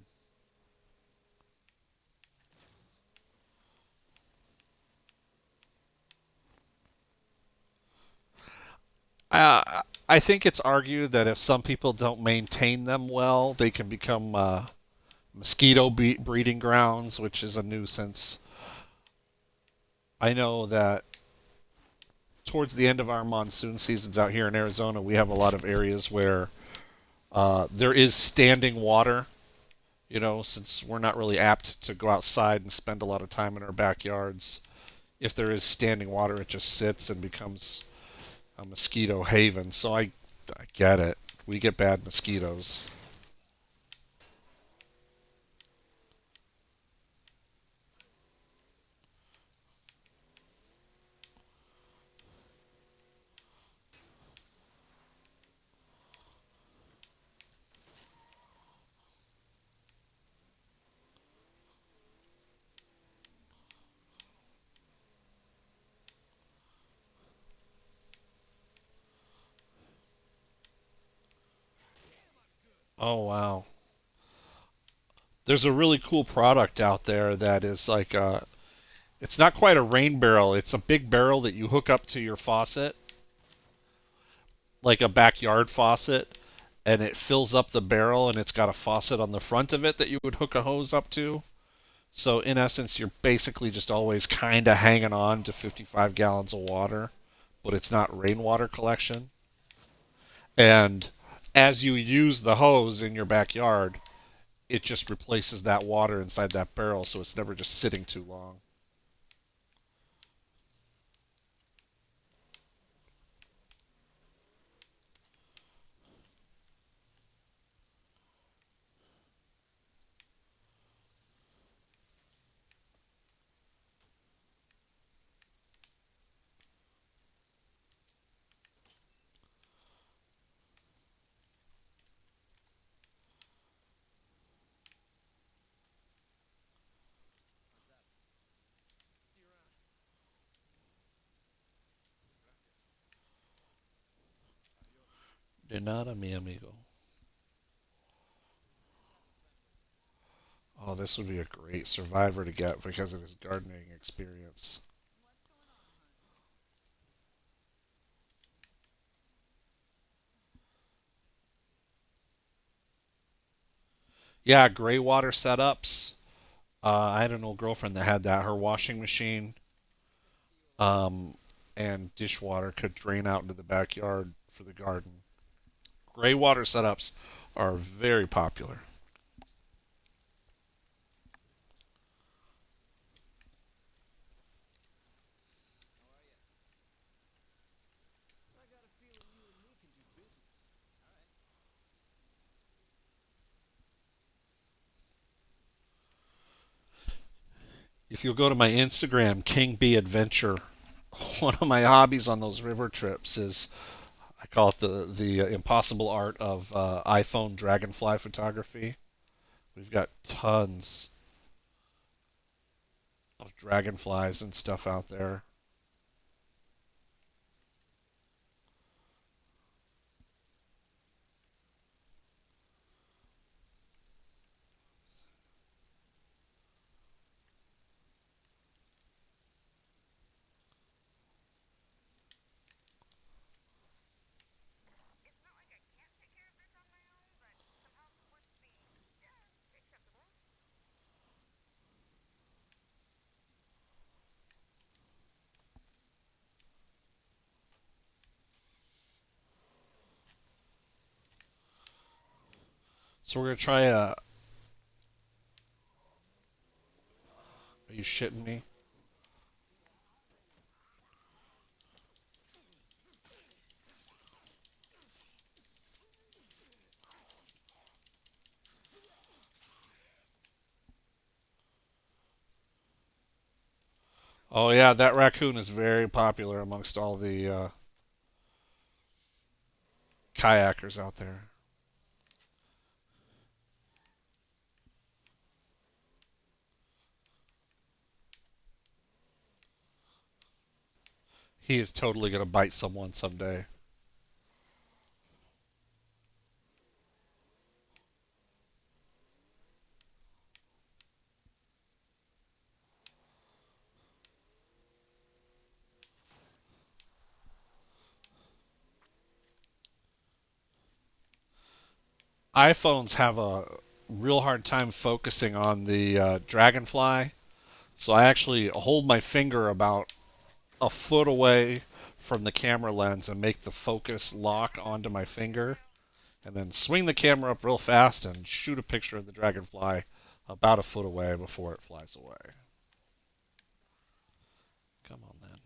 I think it's argued that if some people don't maintain them well, they can become mosquito breeding grounds, which is a nuisance. I know that towards the end of our monsoon seasons out here in Arizona, we have a lot of areas where there is standing water. Since we're not really apt to go outside and spend a lot of time in our backyards, if there is standing water, it just sits and becomes a mosquito haven. So I get it. We get bad mosquitoes. Oh wow. There's a really cool product out there that is like it's not quite a rain barrel. It's a big barrel that you hook up to your faucet, like a backyard faucet, and it fills up the barrel and it's got a faucet on the front of it that you would hook a hose up to. So in essence, you're basically just always kind of hanging on to 55 gallons of water, but it's not rainwater collection. And as you use the hose in your backyard, it just replaces that water inside that barrel, so it's never just sitting too long. De nada, mi amigo. Oh, this would be a great survivor to get because of his gardening experience. Yeah, gray water setups. I had an old girlfriend that had that. Her washing machine um, and dishwater could drain out into the backyard for the garden. Gray water setups are very popular. If you'll go to my Instagram, King Bee Adventure, one of my hobbies on those river trips is I call it the impossible art of iPhone dragonfly photography. We've got tons of dragonflies and stuff out there. So we're gonna try a. Are you shitting me? Oh yeah, that raccoon is very popular amongst all the kayakers out there. He is totally going to bite someone someday. iPhones have a real hard time focusing on the dragonfly, so I actually hold my finger about a foot away from the camera lens and make the focus lock onto my finger, and then swing the camera up real fast and shoot a picture of the dragonfly about a foot away before it flies away. Come on then.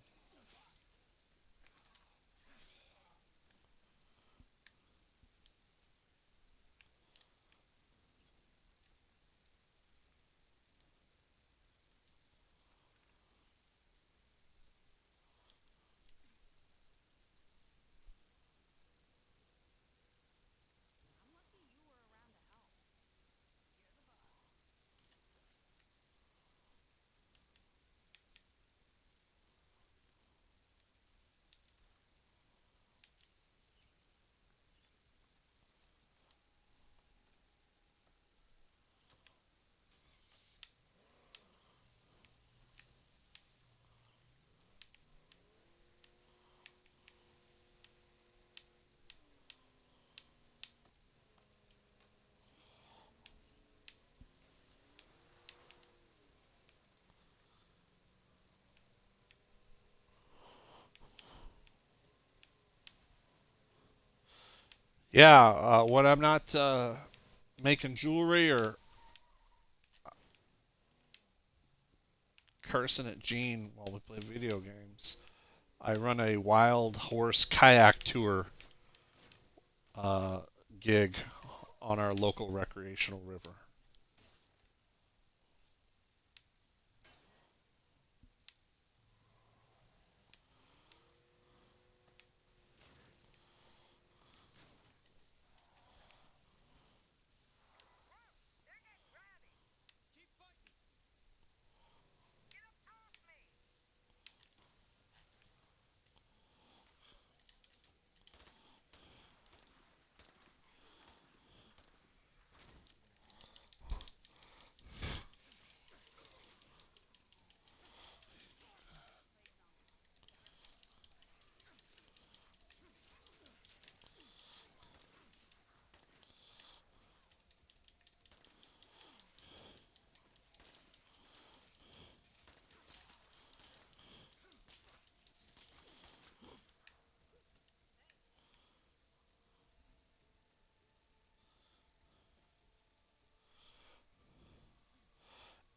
Yeah, when I'm not making jewelry or cursing at Gene while we play video games, I run a wild horse kayak tour uh, gig on our local recreational river.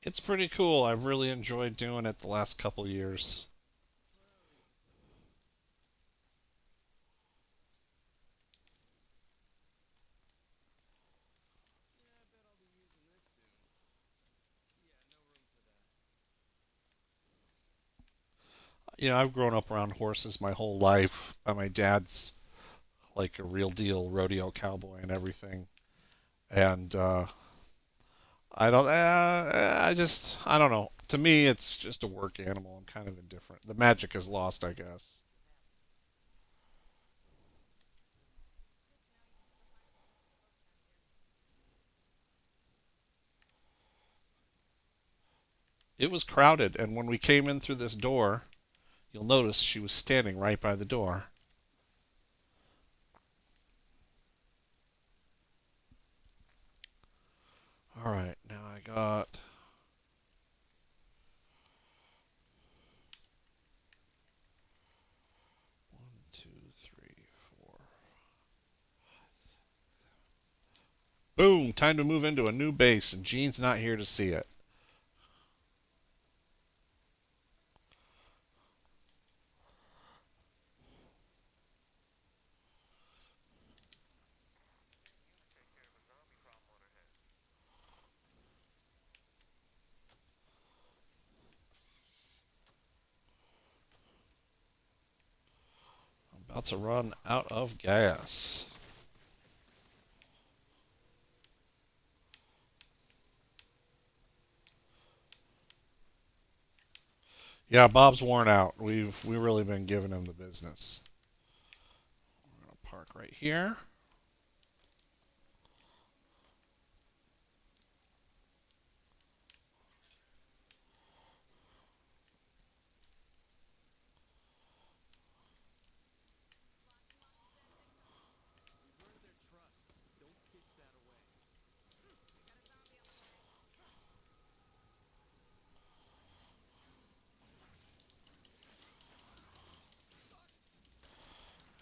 It's pretty cool. I've really enjoyed doing it the last couple years. I've grown up around horses my whole life. My dad's like a real deal rodeo cowboy and everything. And I don't know. To me, it's just a work animal. I'm kind of indifferent. The magic is lost, I guess. It was crowded, and when we came in through this door, you'll notice she was standing right by the door. All right, now I got 1, 2, 3, 4. Boom! Time to move into a new base, and Gene's not here to see it. About to run out of gas. Yeah, Bob's worn out. We really been giving him the business. We're gonna park right here.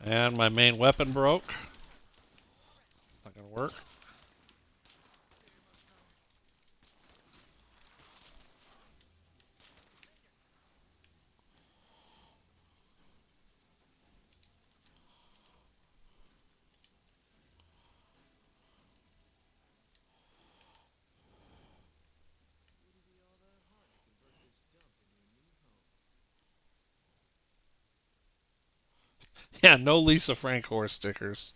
And my main weapon broke. It's not gonna work. Yeah, no Lisa Frank horse stickers.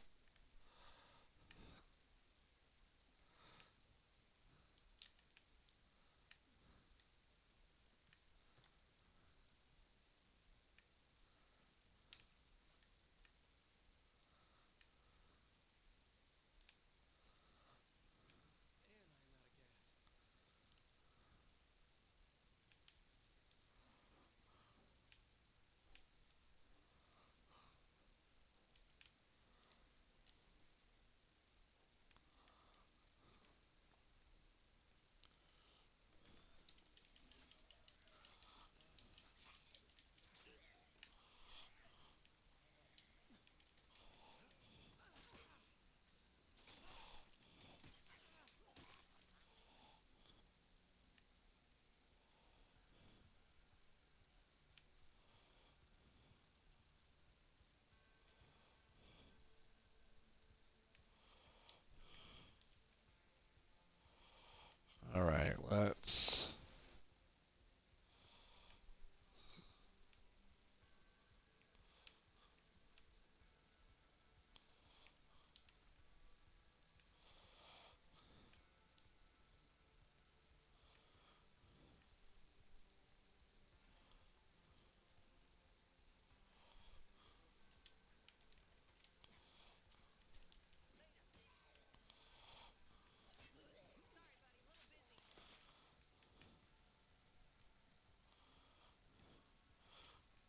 All right, let's.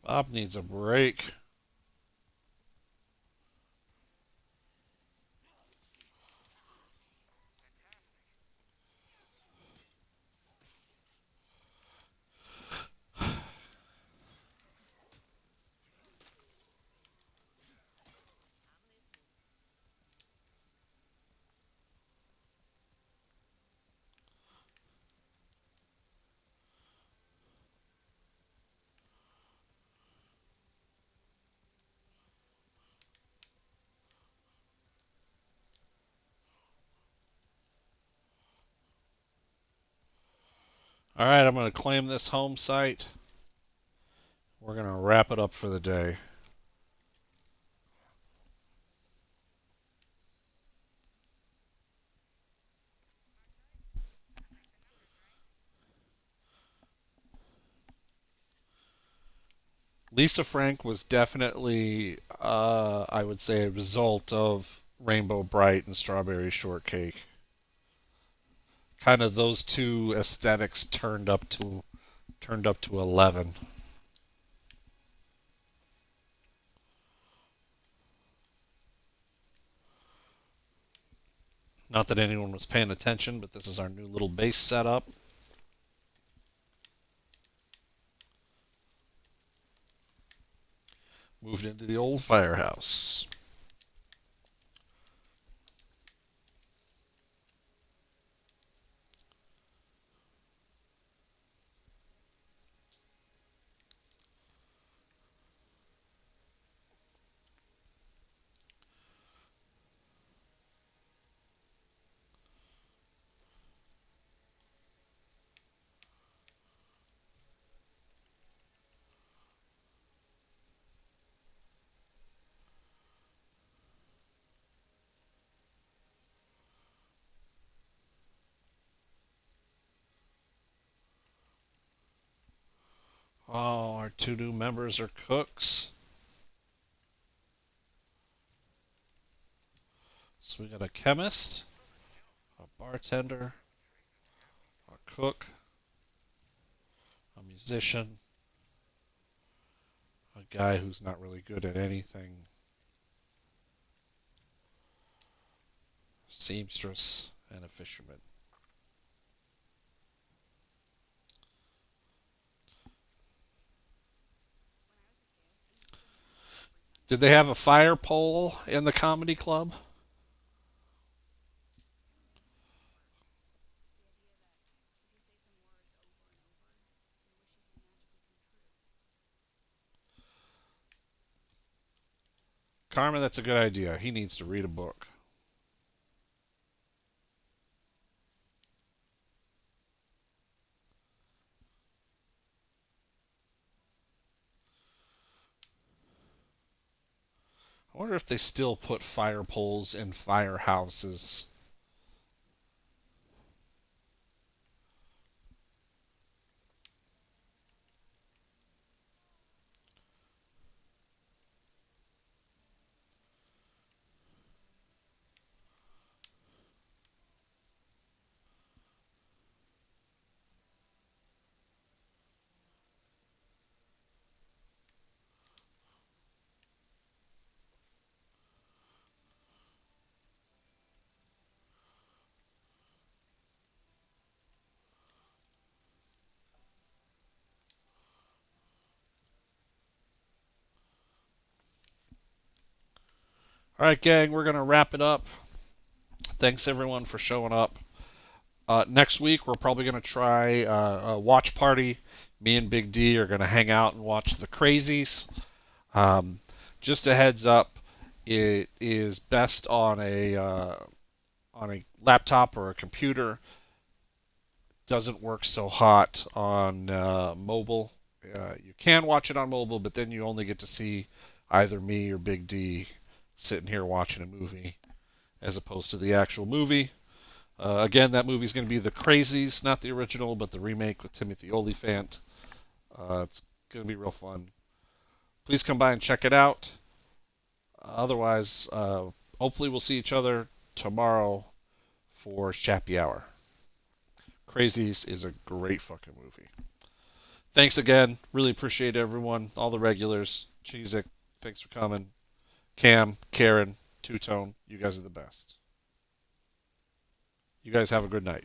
Bob needs a break. All right, I'm going to claim this home site. We're going to wrap it up for the day. Lisa Frank was definitely, I would say, a result of Rainbow Bright and Strawberry Shortcake. Kind of those two aesthetics turned up to 11. Not that anyone was paying attention, but this is our new little base setup. Moved into the old firehouse. Oh, our two new members are cooks. So we got a chemist, a bartender, a cook, a musician, a guy who's not really good at anything, seamstress, and a fisherman. Did they have a fire pole in the comedy club? Carmen, that's a good idea. He needs to read a book. I wonder if they still put fire poles in firehouses. All right, gang, we're going to wrap it up. Thanks, everyone, for showing up. Next week, we're probably going to try a watch party. Me and Big D are going to hang out and watch The Crazies. Um, just a heads up, it is best on a laptop or a computer. Doesn't work so hot on mobile. You can watch it on mobile, but then you only get to see either me or Big D sitting here watching a movie as opposed to the actual movie. Again, that movie is going to be The Crazies, not the original, but the remake with Timothy Olyphant. It's going to be real fun. Please come by and check it out. Otherwise, hopefully we'll see each other tomorrow for Chappy Hour. Crazies is a great fucking movie. Thanks again. Really appreciate everyone, all the regulars. Cheezick, thanks for coming. Cam, Karen, Two Tone, you guys are the best. You guys have a good night.